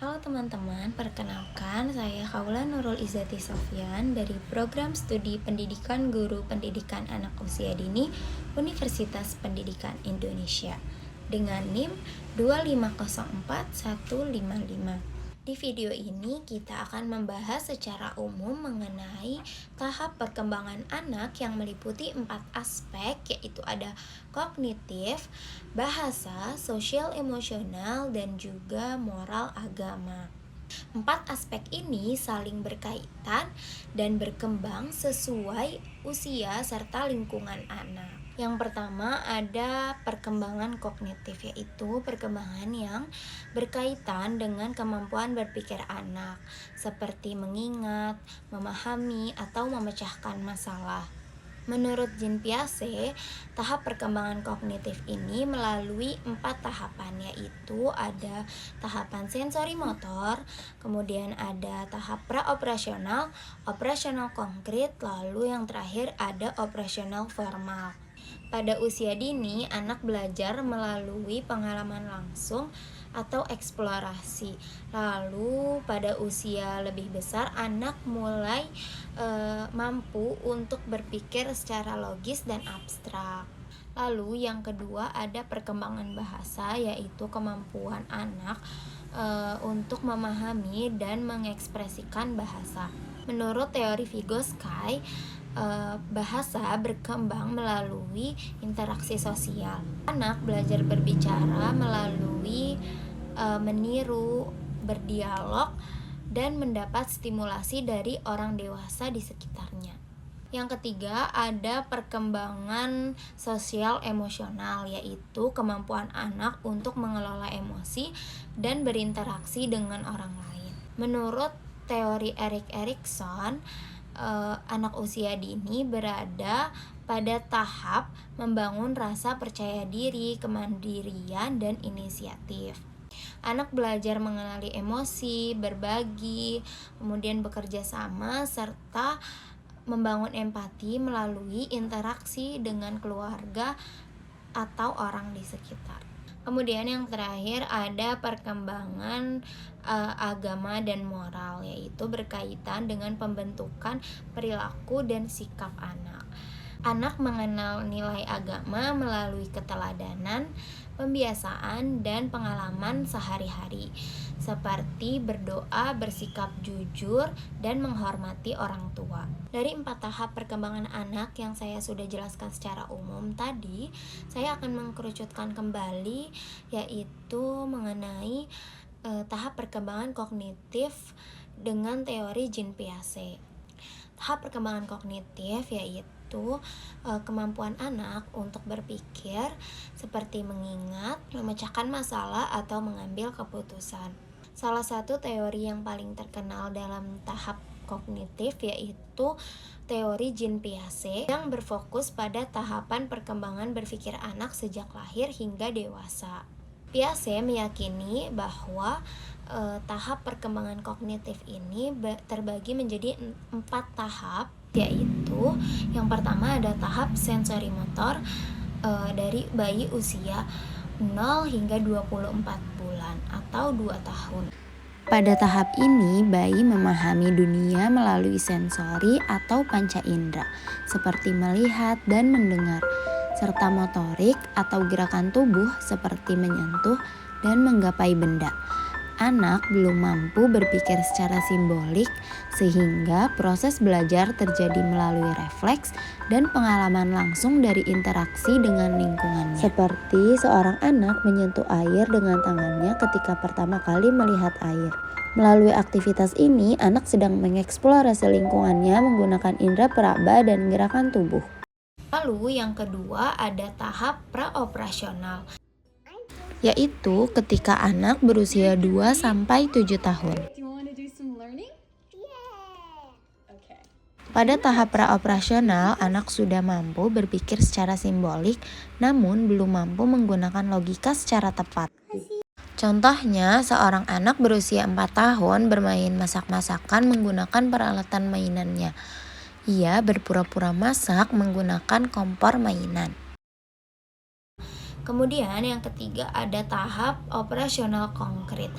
Halo teman-teman, perkenalkan saya Kaula Nurul Izzati Sofyan dari Program Studi Pendidikan Guru Pendidikan Anak Usia Dini Universitas Pendidikan Indonesia dengan NIM 2504155. Di video ini kita akan membahas secara umum mengenai tahap perkembangan anak yang meliputi 4 aspek, yaitu ada kognitif, bahasa, sosial emosional, dan juga moral agama. 4 aspek ini saling berkaitan dan berkembang sesuai usia serta lingkungan anak. Yang pertama ada perkembangan kognitif, yaitu perkembangan yang berkaitan dengan kemampuan berpikir anak, seperti mengingat, memahami, atau memecahkan masalah. Menurut Jean Piaget, tahap perkembangan kognitif ini melalui 4 tahapan, yaitu ada tahapan sensori motor, kemudian ada tahap praoperasional, operasional konkret, lalu yang terakhir ada operasional formal. Pada usia dini, anak belajar melalui pengalaman langsung atau eksplorasi. Lalu pada usia lebih besar, anak mulai mampu untuk berpikir secara logis dan abstrak. Lalu yang kedua ada perkembangan bahasa, yaitu kemampuan anak untuk memahami dan mengekspresikan bahasa. Menurut teori Vygotsky, bahasa berkembang melalui interaksi sosial. Anak belajar berbicara melalui meniru, berdialog, dan mendapat stimulasi dari orang dewasa di sekitarnya. Yang ketiga ada perkembangan sosial emosional, yaitu kemampuan anak untuk mengelola emosi dan berinteraksi dengan orang lain. Menurut teori Erik Erikson, anak usia dini berada pada tahap membangun rasa percaya diri, kemandirian, dan inisiatif. Anak belajar mengenali emosi, berbagi, kemudian bekerja sama, serta membangun empati melalui interaksi dengan keluarga atau orang di sekitar. Kemudian yang terakhir ada perkembangan agama dan moral, yaitu berkaitan dengan pembentukan perilaku dan sikap anak. Anak mengenal nilai agama melalui keteladanan, pembiasaan, dan pengalaman sehari-hari, seperti berdoa, bersikap jujur, dan menghormati orang tua. Dari 4 tahap perkembangan anak yang saya sudah jelaskan secara umum tadi, saya akan mengkerucutkan kembali, yaitu mengenai tahap perkembangan kognitif dengan teori Jean Piaget. Tahap perkembangan kognitif yaitu kemampuan anak untuk berpikir, seperti mengingat, memecahkan masalah, atau mengambil keputusan. Salah satu teori yang paling terkenal dalam tahap kognitif yaitu teori Jean Piaget yang berfokus pada tahapan perkembangan berpikir anak sejak lahir hingga dewasa. Piaget meyakini bahwa tahap perkembangan kognitif ini terbagi menjadi 4 tahap, yaitu yang pertama ada tahap sensori motor dari bayi usia 0 hingga 24 bulan atau 2 tahun. Pada tahap ini, bayi memahami dunia melalui sensori atau panca indera, seperti melihat dan mendengar, serta motorik atau gerakan tubuh seperti menyentuh dan menggapai benda. Anak belum mampu berpikir secara simbolik, sehingga proses belajar terjadi melalui refleks dan pengalaman langsung dari interaksi dengan lingkungannya. Seperti seorang anak menyentuh air dengan tangannya ketika pertama kali melihat air. Melalui aktivitas ini, anak sedang mengeksplorasi lingkungannya menggunakan indera peraba dan gerakan tubuh. Lalu yang kedua ada tahap praoperasional, yaitu ketika anak berusia 2-7 tahun. Pada tahap praoperasional, anak sudah mampu berpikir secara simbolik, namun belum mampu menggunakan logika secara tepat. Contohnya, seorang anak berusia 4 tahun bermain masak-masakan menggunakan peralatan mainannya. Ia berpura-pura masak menggunakan kompor mainan. Kemudian yang ketiga ada tahap operasional konkret,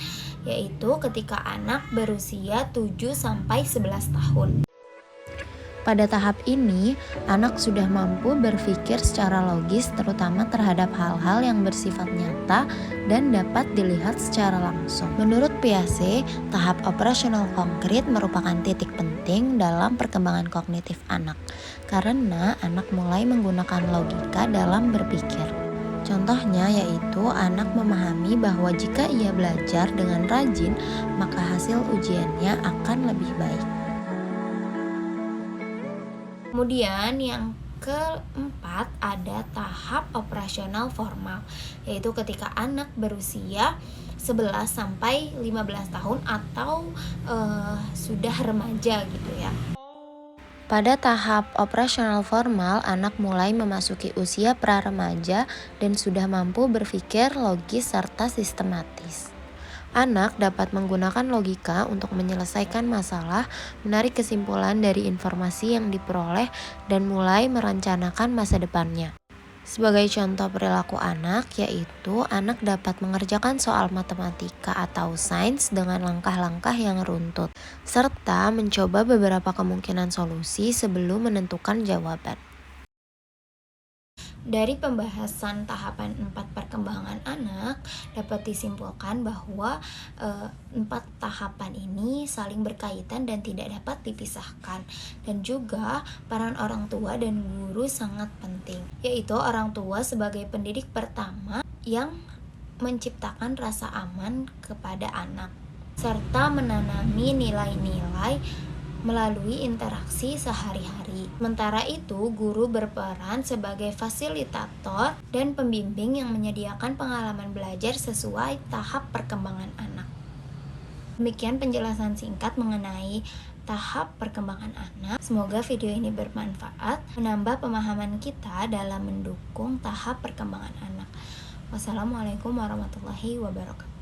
yaitu ketika anak berusia 7-11 tahun. Pada tahap ini, anak sudah mampu berpikir secara logis terutama terhadap hal-hal yang bersifat nyata dan dapat dilihat secara langsung. Menurut Piaget, tahap operasional konkret merupakan titik penting dalam perkembangan kognitif anak, karena anak mulai menggunakan logika dalam berpikir. Contohnya yaitu anak memahami bahwa jika ia belajar dengan rajin, maka hasil ujiannya akan lebih baik. Kemudian yang keempat ada tahap operasional formal, yaitu ketika anak berusia 11-15 tahun atau sudah remaja gitu ya. Pada tahap operasional formal, anak mulai memasuki usia pra-remaja dan sudah mampu berpikir logis serta sistematis. Anak dapat menggunakan logika untuk menyelesaikan masalah, menarik kesimpulan dari informasi yang diperoleh, dan mulai merencanakan masa depannya. Sebagai contoh perilaku anak, yaitu anak dapat mengerjakan soal matematika atau sains dengan langkah-langkah yang runtut, serta mencoba beberapa kemungkinan solusi sebelum menentukan jawaban. Dari pembahasan tahapan 4 perkembangan anak, dapat disimpulkan bahwa 4 tahapan ini saling berkaitan dan tidak dapat dipisahkan. Dan juga peran orang tua dan guru sangat penting, yaitu orang tua sebagai pendidik pertama yang menciptakan rasa aman kepada anak, serta menanami nilai-nilai melalui interaksi sehari-hari. Sementara itu, guru berperan sebagai fasilitator dan pembimbing yang menyediakan pengalaman belajar sesuai tahap perkembangan anak. Demikian penjelasan singkat mengenai tahap perkembangan anak. Semoga video ini bermanfaat, menambah pemahaman kita dalam mendukung tahap perkembangan anak. Wassalamualaikum warahmatullahi wabarakatuh.